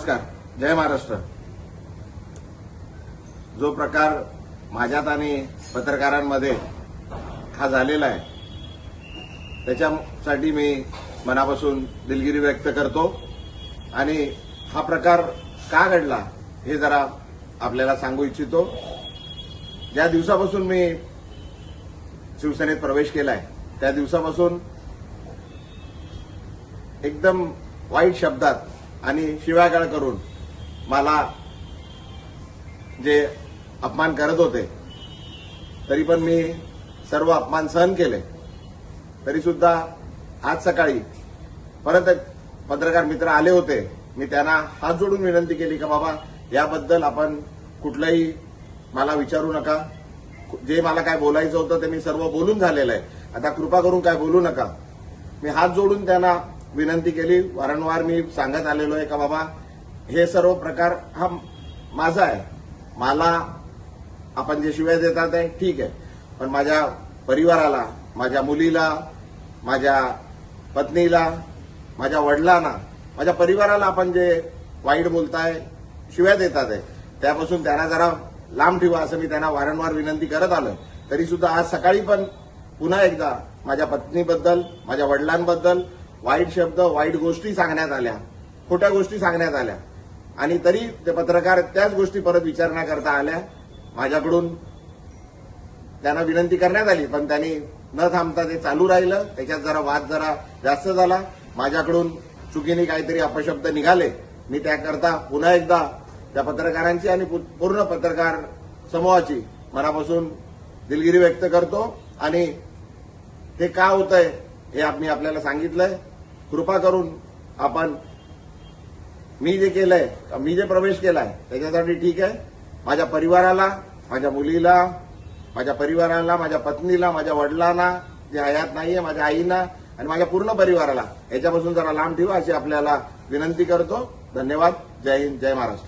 नमस्कार. जय महाराष्ट्र. जो प्रकार माझ्यात आणि पत्रकारांमध्ये हा झालेला आहे त्याच्यासाठी मी मनापासून दिलगिरी व्यक्त करतो आणि हा प्रकार का घडला हे जरा आपल्याला सांगू इच्छितो. ज्या दिवसापासून मी शिवसेनेत प्रवेश केलाय त्या दिवसापासून एकदम वाईट शब्दात आणि शिव्यागाळ करून मला जे अपमान करत होते तरी पण मी सर्व अपमान सहन केले. तरी सुद्धा आज सकाळी परत एक पत्रकार मित्र आले होते. मी त्यांना हात जोडून विनंती केली की बाबा याबद्दल आपण कुठलंही मला विचारू नका. जे मला काय बोलायचं होतं ते मी सर्व बोलून झालेलं आहे. आता कृपा करून काय बोलू नका. मी हात जोडून त्यांना विनंती केली. वारंवार मी सांगत आलेलो आहे का बाबा हे सर्व प्रकार हा माझा आहे. मला आपण जे शिव्या देतात आहे ठीक आहे, पण माझ्या परिवाराला, माझ्या मुलीला, माझ्या पत्नीला, माझ्या वडिलांना, माझ्या परिवाराला आपण जे वाईट बोलताय, शिव्या देतात आहे त्यापासून त्यांना जरा लांब ठेवा असं मी त्यांना वारंवार विनंती करत आलो. तरी सुद्धा आज सकाळी पण पुन्हा एकदा माझ्या पत्नीबद्दल, माझ्या वडिलांबद्दल वाईट शब्द, वाईट गोष्टी सांगण्यात आल्या, खोट्या गोष्टी सांगण्यात आल्या आणि तरी ते पत्रकार त्याच गोष्टी परत विचारणा करता आल्या. माझ्याकडून त्यांना विनंती करण्यात आली पण त्यांनी न थांबता ते चालू राहिलं. त्याच्यात जरा वाद जरा जास्त झाला. माझ्याकडून चुकीने काहीतरी अपशब्द निघाले. मी त्याकरता पुन्हा एकदा त्या पत्रकारांची आणि पूर्ण पत्रकार समूहाची मनापासून दिलगिरी व्यक्त करतो आणि हे का होतंय हे मी आपल्याला सांगितलंय. कृपा करून आपण मी जे केलंय, मी जे प्रवेश केलाय त्याच्यासाठी ठीक आहे. माझ्या परिवाराला, माझ्या मुलीला, माझ्या परिवाराला, माझ्या पत्नीला, माझ्या वडिलांना जे हयात नाहीये, माझ्या आईना आणि माझ्या पूर्ण परिवाराला याच्यापासून जरा लांब ठेवा अशी आपल्याला विनंती करतो. धन्यवाद. जय हिंद. जय महाराष्ट्र.